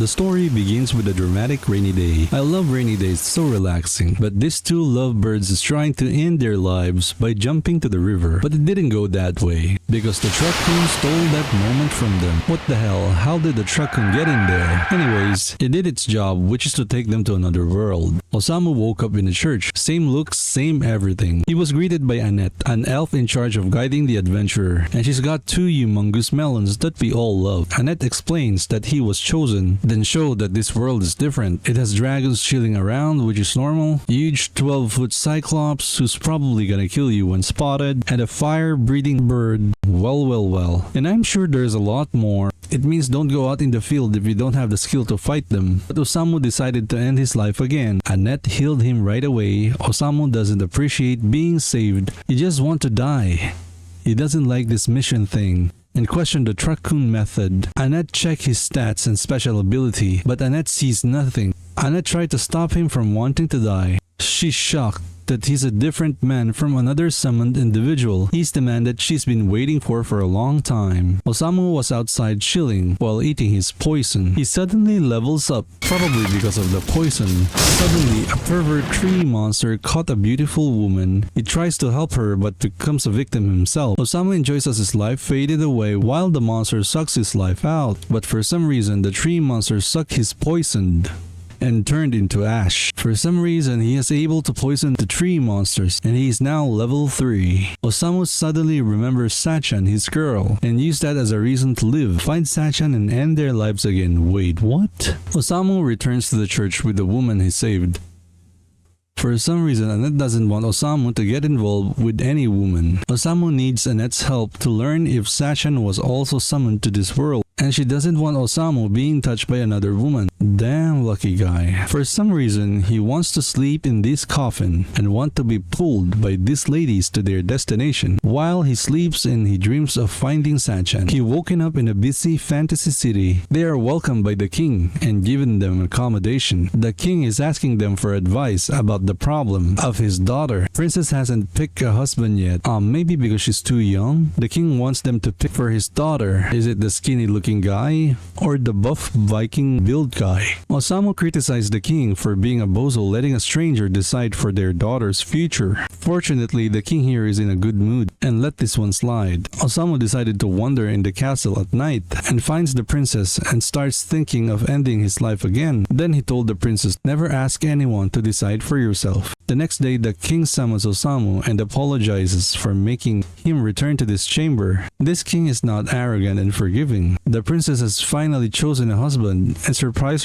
The story begins with a dramatic rainy day. I love rainy days, so relaxing. But these two lovebirds is trying to end their lives by jumping to the river. But it didn't go that way, because the truck-kun stole that moment from them. What the hell? How did the truck-kun get in there? Anyways, it did its job, which is to take them to another world. Osamu woke up in the church. Same looks, same everything. He was greeted by Annette, an elf in charge of guiding the adventurer, and she's got two humongous melons that we all love. Annette explains that he was chosen, then showed that this world is different. It has dragons chilling around, which is normal, huge 12-foot cyclops who's probably gonna kill you when spotted, and a fire-breathing bird. Well. And I'm sure there's a lot more. It means don't go out in the field if you don't have the skill to fight them. But Osamu decided to end his life again. Annette healed him right away. Osamu doesn't appreciate being saved. He just wants to die. He doesn't like this mission thing and questioned the truck-kun method. Annette checked his stats and special ability, but Annette sees nothing. Annette tried to stop him from wanting to die. She's shocked that he's a different man from another summoned individual. He's the man that she's been waiting for a long time. Osamu was outside chilling while eating his poison. He suddenly levels up, probably because of the poison. Suddenly, a pervert tree monster caught a beautiful woman. He tries to help her but becomes a victim himself. Osamu enjoys as his life faded away while the monster sucks his life out. But for some reason, the tree monster sucked his poison and turned into ash. For some reason, he is able to poison the tree monsters, and he is now level 3. Osamu suddenly remembers Sachan, his girl, and used that as a reason to live, find Sachan and end their lives again. Wait, what? Osamu returns to the church with the woman he saved. For some reason, Annette doesn't want Osamu to get involved with any woman. Osamu needs Annette's help to learn if Sachan was also summoned to this world, and she doesn't want Osamu being touched by another woman. Damn lucky guy. For some reason, he wants to sleep in this coffin and want to be pulled by these ladies to their destination. While he sleeps and he dreams of finding Sachan, he woken up in a busy fantasy city. They are welcomed by the king and given them accommodation. The king is asking them for advice about the problem of his daughter. Princess hasn't picked a husband yet. Maybe because she's too young? The king wants them to pick for his daughter. Is it the skinny looking guy or the buff Viking build guy? Osamu criticized the king for being a bozo letting a stranger decide for their daughter's future. Fortunately, the king here is in a good mood and let this one slide. Osamu decided to wander in the castle at night and finds the princess and starts thinking of ending his life again. Then he told the princess, never ask anyone to decide for yourself. The next day, the king summons Osamu and apologizes for making him return to this chamber. This king is not arrogant and forgiving. The princess has finally chosen a husband, and surprise,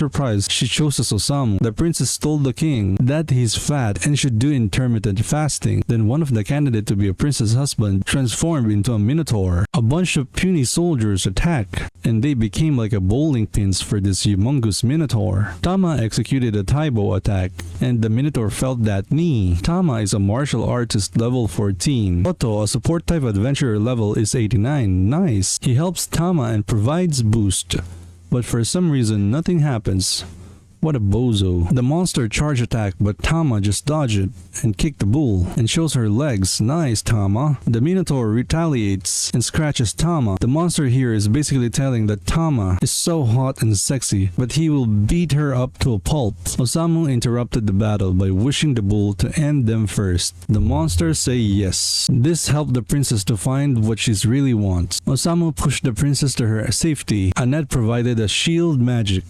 she chooses Osamu. The princess told the king that he's fat and should do intermittent fasting. Then one of the candidates to be a prince's husband transformed into a minotaur. A bunch of puny soldiers attack, and they became like a bowling pins for this humongous minotaur. Tama executed a Taibo attack, and the minotaur felt that knee. Tama is a martial artist level 14. Otto, a support type adventurer level, is 89. Nice. He helps Tama and provides boost. But for some reason, nothing happens. What a bozo. The monster charge attack, but Tama just dodged it and kicked the bull and shows her legs. Nice, Tama. The Minotaur retaliates and scratches Tama. The monster here is basically telling that Tama is so hot and sexy, but he will beat her up to a pulp. Osamu interrupted the battle by wishing the bull to end them first. The monsters say yes. This helped the princess to find what she really wants. Osamu pushed the princess to her safety. Annette provided a shield magic.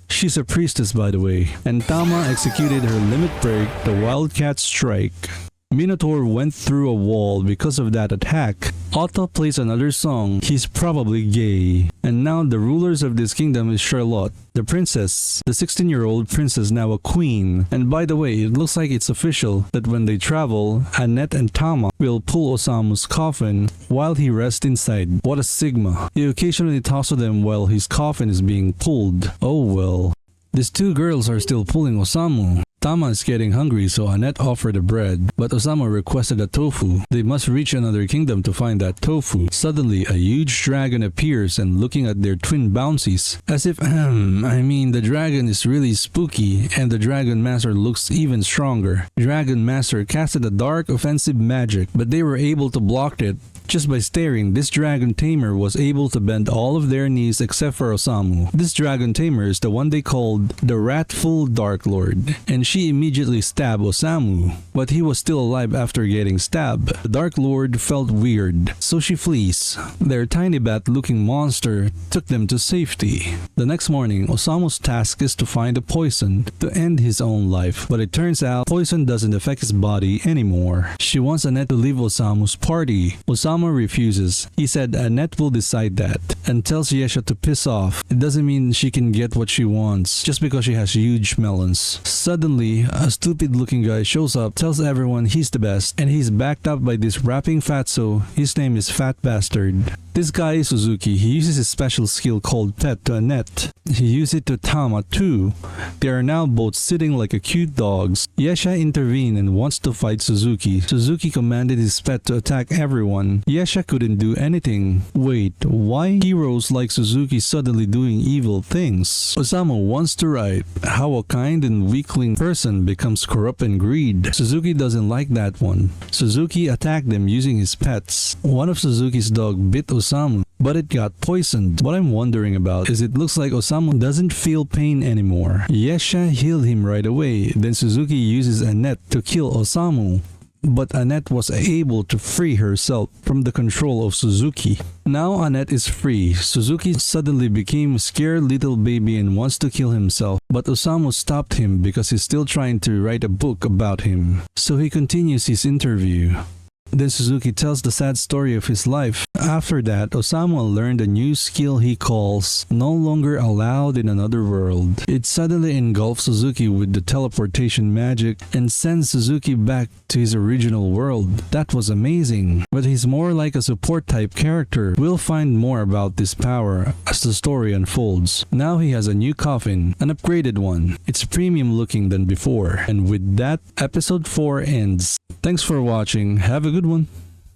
She's a priestess, by the way. And Tama executed her limit break, the Wildcat Strike. Minotaur went through a wall because of that attack. Otto plays another song. He's probably gay. And now the rulers of this kingdom is Charlotte, the princess. The 16-year-old princess, now a queen. And by the way, it looks like it's official that when they travel, Annette and Tama will pull Osamu's coffin while he rests inside. What a sigma. He occasionally talks to them while his coffin is being pulled. Oh well. These two girls are still pulling Osamu. Tama is getting hungry, so Annette offered a bread, but Osamu requested a tofu. They must reach another kingdom to find that tofu. Suddenly, a huge dragon appears and looking at their twin bouncies. As if, the dragon is really spooky, and the Dragon Master looks even stronger. Dragon Master casted a dark offensive magic, but they were able to block it Just by staring, this dragon tamer was able to bend all of their knees except for Osamu. This dragon tamer is the one they called the Wrathful Dark Lord, and she immediately stabbed Osamu, but he was still alive after getting stabbed. The Dark Lord felt weird, so she flees. Their tiny bat-looking monster took them to safety. The next morning, Osamu's task is to find a poison to end his own life, but it turns out poison doesn't affect his body anymore. She wants Annette to leave Osamu's party. Osamu refuses. He said Annette will decide that, and tells Yesha to piss off. It doesn't mean she can get what she wants just because she has huge melons. Suddenly, a stupid-looking guy shows up, tells everyone he's the best, and he's backed up by this rapping fatso. His name is Fat Bastard. This guy is Suzuki. He uses his special skill called Pet to Annette. He used it to Tama too. They are now both sitting like a cute dogs. Yesha intervened and wants to fight Suzuki. Suzuki commanded his pet to attack everyone. Yesha couldn't do anything. Wait, why heroes like Suzuki suddenly doing evil things? Osamu wants to write how a kind and weakling person becomes corrupt and greed. Suzuki doesn't like that one. Suzuki attacked them using his pets. One of Suzuki's dog bit Osamu, but it got poisoned. What I'm wondering about is it looks like Osamu doesn't feel pain anymore. Yesha healed him right away. Then Suzuki uses Annette to kill Osamu. But Annette was able to free herself from the control of Suzuki. Now Annette is free. Suzuki suddenly became a scared little baby and wants to kill himself, but Osamu stopped him because he's still trying to write a book about him. So he continues his interview. Then Suzuki tells the sad story of his life. After that, Osamu learned a new skill he calls No Longer Allowed in Another World. It suddenly engulfs Suzuki with the teleportation magic and sends Suzuki back to his original world. That was amazing. But he's more like a support type character. We'll find more about this power as the story unfolds. Now he has a new coffin, an upgraded one. It's premium looking than before. And with that, episode 4 ends. Thanks for watching. Have a good one.